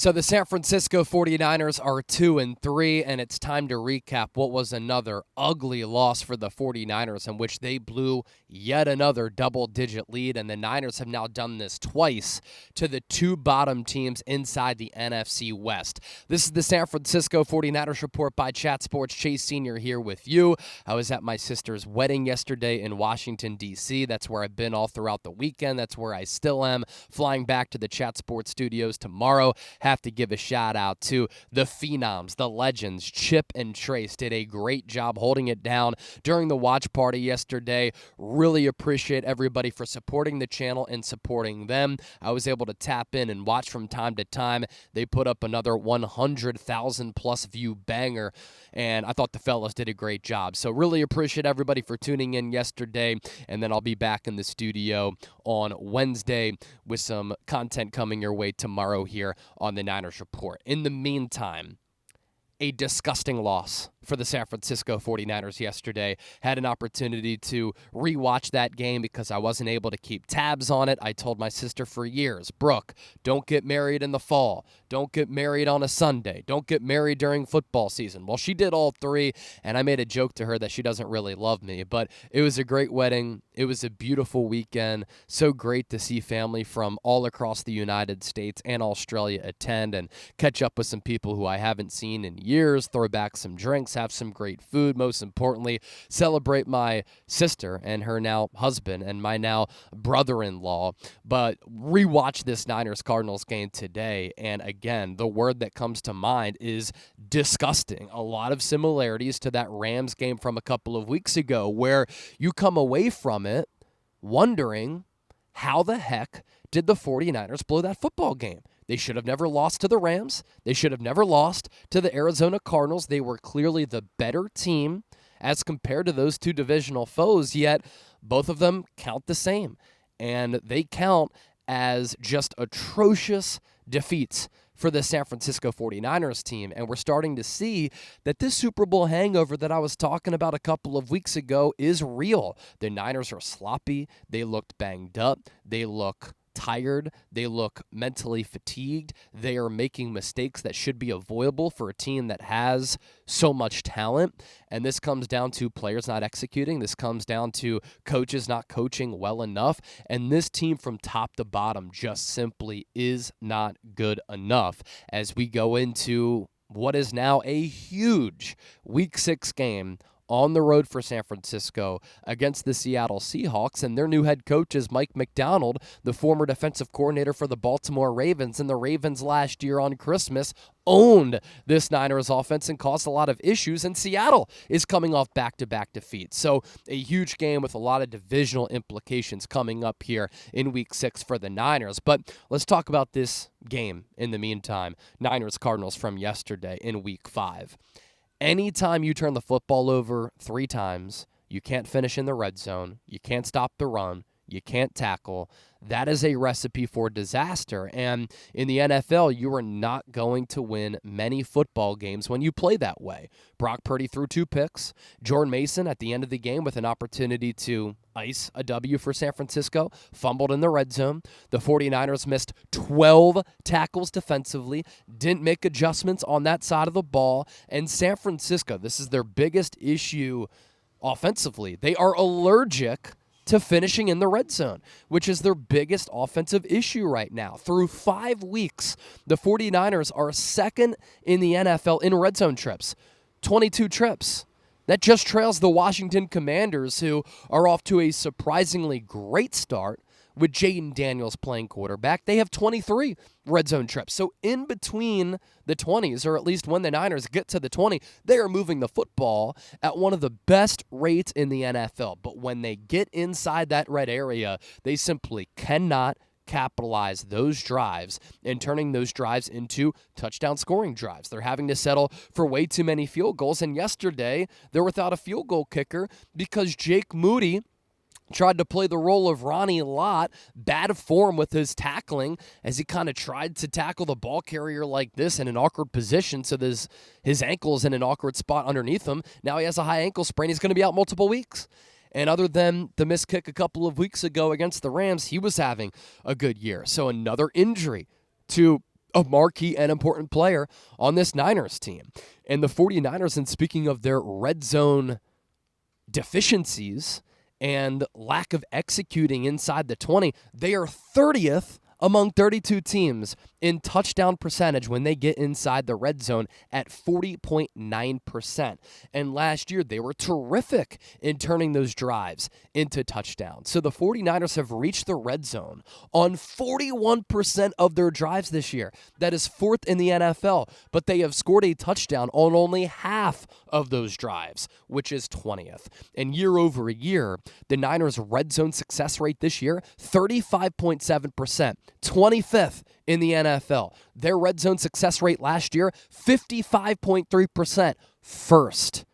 So the San Francisco 49ers are 2-3, and it's time to recap what was another ugly loss for the 49ers in which they blew yet another double-digit lead, and the Niners have now done this twice to the two bottom teams inside the NFC West. This is the San Francisco 49ers report by Chat Sports. Chase Sr. here with you. I was at my sister's wedding yesterday in Washington, D.C. That's where I've been all throughout the weekend. That's where I still am, flying back to the Chat Sports studios tomorrow. Have to give a shout out to the phenoms, the legends. Chip and Trace did a great job holding it down during the watch party yesterday. Really appreciate everybody for supporting the channel and supporting them. I was able to tap in and watch from time to time. They put up another 100,000 plus view banger, and I thought the fellas did a great job. So really appreciate everybody for tuning in yesterday, and then I'll be back in the studio on Wednesday with some content coming your way tomorrow here on the Niners Report. In the meantime, a disgusting loss for the San Francisco 49ers yesterday. Had an opportunity to rewatch that game because I wasn't able to keep tabs on it. I told my sister for years, Brooke, don't get married in the fall. Don't get married on a Sunday. Don't get married during football season. Well, she did all three, and I made a joke to her that she doesn't really love me. But it was a great wedding. It was a beautiful weekend. So great to see family from all across the United States and Australia attend and catch up with some people who I haven't seen in years, throw back some drinks, have some great food, most importantly, celebrate my sister and her now husband and my now brother-in-law, but rewatch this Niners-Cardinals game today, and again, the word that comes to mind is disgusting. A lot of similarities to that Rams game from a couple of weeks ago, where you come away from it wondering, how the heck did the 49ers blow that football game? They should have never lost to the Rams. They should have never lost to the Arizona Cardinals. They were clearly the better team as compared to those two divisional foes, yet both of them count the same. And they count as just atrocious defeats for the San Francisco 49ers team. And we're starting to see that this Super Bowl hangover that I was talking about a couple of weeks ago is real. The Niners are sloppy. They looked banged up. They look tired. They look mentally fatigued. They are making mistakes that should be avoidable for a team that has so much talent. And this comes down to players not executing. This comes down to coaches not coaching well enough. And this team from top to bottom just simply is not good enough as we go into what is now a huge Week 6 game on the road for San Francisco against the Seattle Seahawks, and their new head coach is Mike Macdonald, the former defensive coordinator for the Baltimore Ravens, and the Ravens last year on Christmas owned this Niners offense and caused a lot of issues, and Seattle is coming off back-to-back defeats. So a huge game with a lot of divisional implications coming up here in Week 6 for the Niners. But let's talk about this game in the meantime, Niners-Cardinals from yesterday in Week 5. Anytime you turn the football over 3 times, you can't finish in the red zone, you can't stop the run, you can't tackle. That is a recipe for disaster. And in the NFL, you are not going to win many football games when you play that way. Brock Purdy threw 2 picks. Jordan Mason at the end of the game with an opportunity to ice a W for San Francisco, fumbled in the red zone. The 49ers missed 12 tackles defensively, didn't make adjustments on that side of the ball. And San Francisco, this is their biggest issue offensively. They are allergic to finishing in the red zone, which is their biggest offensive issue right now. Through 5 weeks, the 49ers are second in the NFL in red zone trips, 22 trips. That just trails the Washington Commanders, who are off to a surprisingly great start with Jaden Daniels playing quarterback. They have 23 red zone trips. So in between the 20s, or at least when the Niners get to the 20, they are moving the football at one of the best rates in the NFL. But when they get inside that red area, they simply cannot capitalize those drives and turning those drives into touchdown scoring drives. They're having to settle for way too many field goals. And yesterday, they're without a field goal kicker because Jake Moody tried to play the role of Ronnie Lott, bad form with his tackling as he kind of tried to tackle the ball carrier like this in an awkward position so his ankle is in an awkward spot underneath him. Now he has a high ankle sprain. He's going to be out multiple weeks. And other than the missed kick a couple of weeks ago against the Rams, he was having a good year. So another injury to a marquee and important player on this Niners team. And the 49ers, and speaking of their red zone deficiencies and lack of executing inside the 20, they are 30th among 32 teams in touchdown percentage when they get inside the red zone at 40.9%. And last year, they were terrific in turning those drives into touchdowns. So the 49ers have reached the red zone on 41% of their drives this year. That is fourth in the NFL, but they have scored a touchdown on only half of those drives, which is 20th. And year over year, the Niners' red zone success rate this year, 35.7%, 25th in the NFL. Their red zone success rate last year, 55.3%, first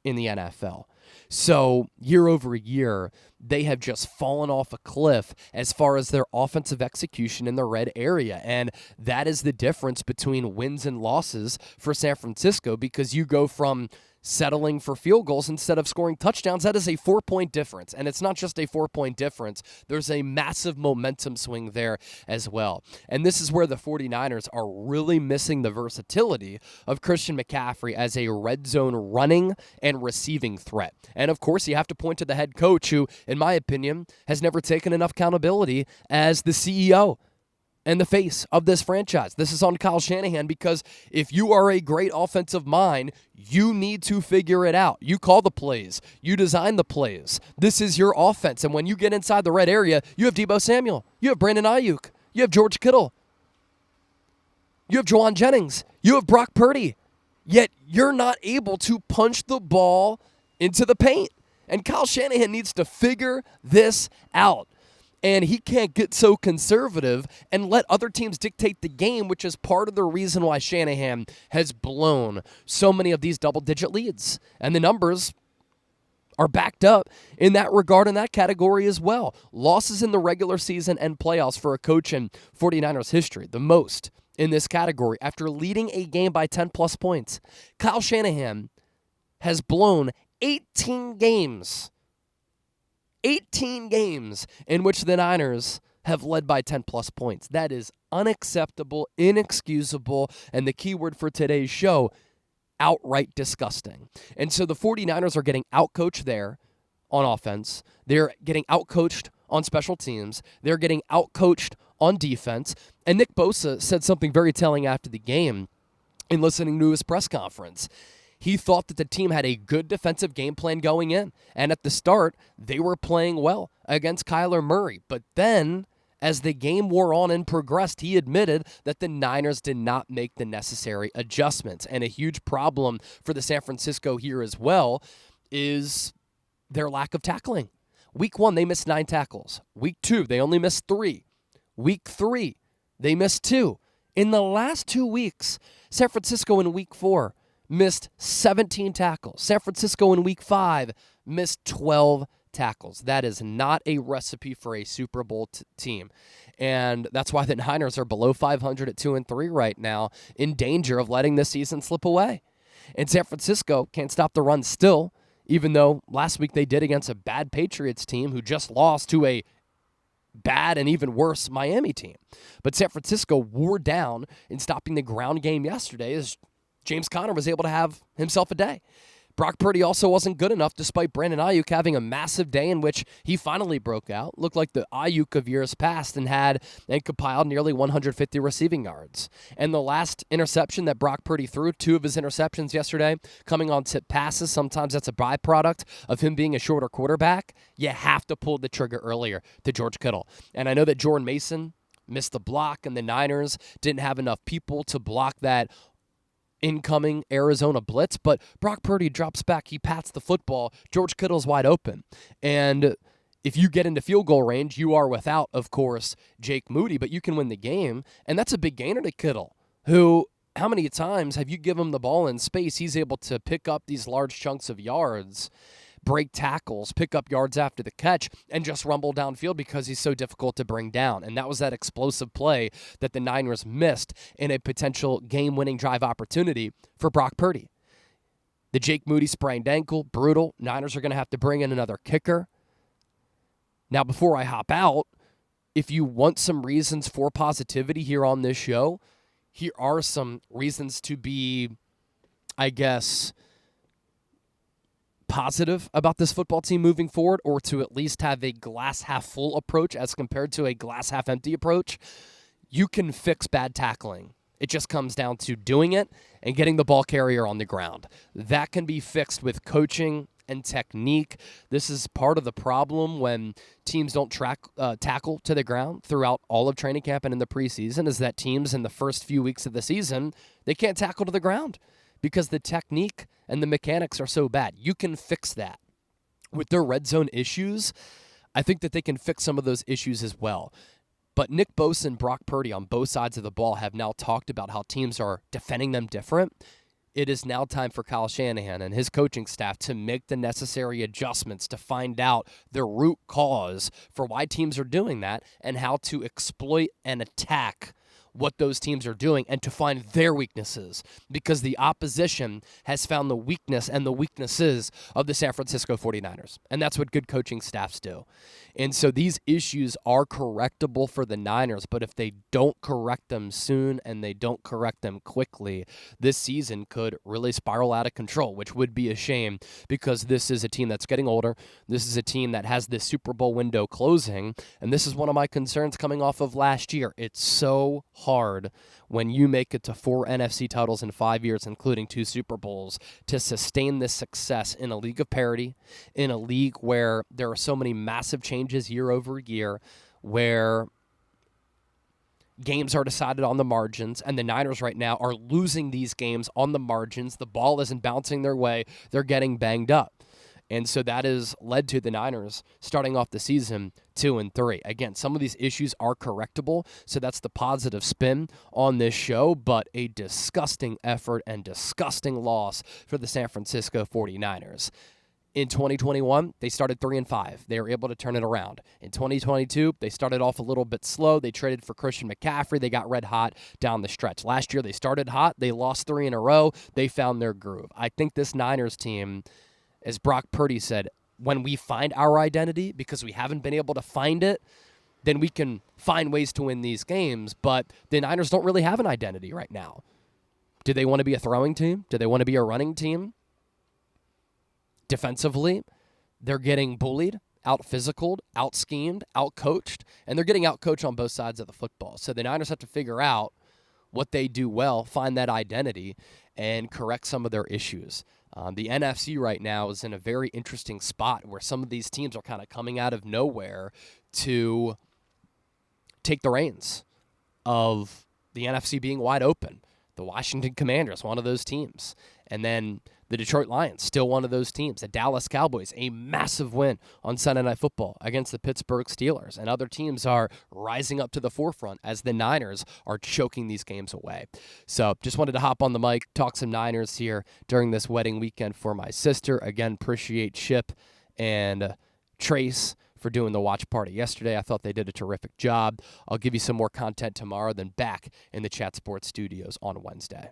in the NFL. So year over year, they have just fallen off a cliff as far as their offensive execution in the red area. And that is the difference between wins and losses for San Francisco, because you go from settling for field goals instead of scoring touchdowns. That is a 4-point difference. And it's not just a 4-point difference. There's a massive momentum swing there as well. And this is where the 49ers are really missing the versatility of Christian McCaffrey as a red zone running and receiving threat. And of course, you have to point to the head coach who, in my opinion, has never taken enough accountability as the CEO and the face of this franchise. This is on Kyle Shanahan, because if you are a great offensive mind, you need to figure it out. You call the plays. You design the plays. This is your offense. And when you get inside the red area, you have Deebo Samuel. You have Brandon Ayuk. You have George Kittle. You have Juwan Jennings. You have Brock Purdy. Yet you're not able to punch the ball into the paint. And Kyle Shanahan needs to figure this out. And he can't get so conservative and let other teams dictate the game, which is part of the reason why Shanahan has blown so many of these double-digit leads. And the numbers are backed up in that regard, in that category as well. Losses in the regular season and playoffs for a coach in 49ers history, the most in this category, after leading a game by 10-plus points. Kyle Shanahan has blown 18 games. 18 games in which the Niners have led by 10-plus points. That is unacceptable, inexcusable, and the key word for today's show, outright disgusting. And so the 49ers are getting outcoached there on offense. They're getting outcoached on special teams. They're getting outcoached on defense. And Nick Bosa said something very telling after the game in listening to his press conference. He thought that the team had a good defensive game plan going in. And at the start, they were playing well against Kyler Murray. But then, as the game wore on and progressed, he admitted that the Niners did not make the necessary adjustments. And a huge problem for the San Francisco here as well is their lack of tackling. Week 1, they missed 9 tackles. Week 2, they only missed 3. Week 3, they missed 2. In the last 2 weeks, San Francisco in Week 4 missed 17 tackles. San Francisco in Week 5 missed 12 tackles. That is not a recipe for a Super Bowl team. And that's why the Niners are below 500 at 2-3 right now, in danger of letting this season slip away. And San Francisco can't stop the run still, even though last week they did against a bad Patriots team who just lost to a bad and even worse Miami team. But San Francisco wore down in stopping the ground game yesterday as James Conner was able to have himself a day. Brock Purdy also wasn't good enough, despite Brandon Ayuk having a massive day in which he finally broke out. Looked like the Ayuk of years past and compiled nearly 150 receiving yards. And the last interception that Brock Purdy threw, 2 of his interceptions yesterday, coming on tip passes. Sometimes that's a byproduct of him being a shorter quarterback. You have to pull the trigger earlier to George Kittle. And I know that Jordan Mason missed the block, and the Niners didn't have enough people to block that incoming Arizona blitz, but Brock Purdy drops back, he pats the football, George Kittle's wide open. And if you get into field goal range, you are without, of course, Jake Moody, but you can win the game, and that's a big gainer to Kittle, who, how many times have you given him the ball in space, he's able to pick up these large chunks of yards, break tackles, pick up yards after the catch, and just rumble downfield because he's so difficult to bring down. And that was that explosive play that the Niners missed in a potential game-winning drive opportunity for Brock Purdy. The Jake Moody sprained ankle, brutal. Niners are going to have to bring in another kicker. Now, before I hop out, if you want some reasons for positivity here on this show, here are some reasons to be, I guess, positive about this football team moving forward, or to at least have a glass half full approach as compared to a glass half empty approach. You can fix bad tackling. It just comes down to doing it and getting the ball carrier on the ground. That can be fixed with coaching and technique. This is part of the problem when teams don't tackle to the ground throughout all of training camp and in the preseason, is that teams in the first few weeks of the season, they can't tackle to the ground because the technique and the mechanics are so bad. You can fix that. With their red zone issues, I think that they can fix some of those issues as well. But Nick Bosa and Brock Purdy on both sides of the ball have now talked about how teams are defending them different. It is now time for Kyle Shanahan and his coaching staff to make the necessary adjustments to find out the root cause for why teams are doing that and how to exploit and attack what those teams are doing and to find their weaknesses, because the opposition has found the weakness and the weaknesses of the San Francisco 49ers, and that's what good coaching staffs do. And so these issues are correctable for the Niners, but if they don't correct them soon and they don't correct them quickly, this season could really spiral out of control, which would be a shame, because this is a team that's getting older. This is a team that has this Super Bowl window closing, and this is one of my concerns coming off of last year. It's so hard when you make it to 4 NFC titles in 5 years, including 2 Super Bowls, to sustain this success in a league of parity, in a league where there are so many massive changes year over year, where games are decided on the margins, and the Niners right now are losing these games on the margins. The ball isn't bouncing their way. They're getting banged up. And so that has led to the Niners starting off the season 2-3. Again, some of these issues are correctable, so that's the positive spin on this show, but a disgusting effort and disgusting loss for the San Francisco 49ers. In 2021, they started 3-5. They were able to turn it around. In 2022, they started off a little bit slow. They traded for Christian McCaffrey. They got red hot down the stretch. Last year, they started hot. They lost 3 in a row. They found their groove. I think this Niners team, as Brock Purdy said, when we find our identity, because we haven't been able to find it, then we can find ways to win these games. But the Niners don't really have an identity right now. Do they want to be a throwing team? Do they want to be a running team? Defensively, they're getting bullied, out-physicaled, out-schemed, out-coached, and they're getting out-coached on both sides of the football. So the Niners have to figure out what they do well, find that identity, and correct some of their issues. The NFC right now is in a very interesting spot where some of these teams are kind of coming out of nowhere to take the reins of the NFC being wide open. The Washington Commanders, one of those teams. And then the Detroit Lions, still one of those teams. The Dallas Cowboys, a massive win on Sunday Night Football against the Pittsburgh Steelers. And other teams are rising up to the forefront as the Niners are choking these games away. So just wanted to hop on the mic, talk some Niners here during this wedding weekend for my sister. Again, appreciate Chip and Trace for doing the watch party yesterday. I thought they did a terrific job. I'll give you some more content tomorrow, then back in the Chat Sports studios on Wednesday.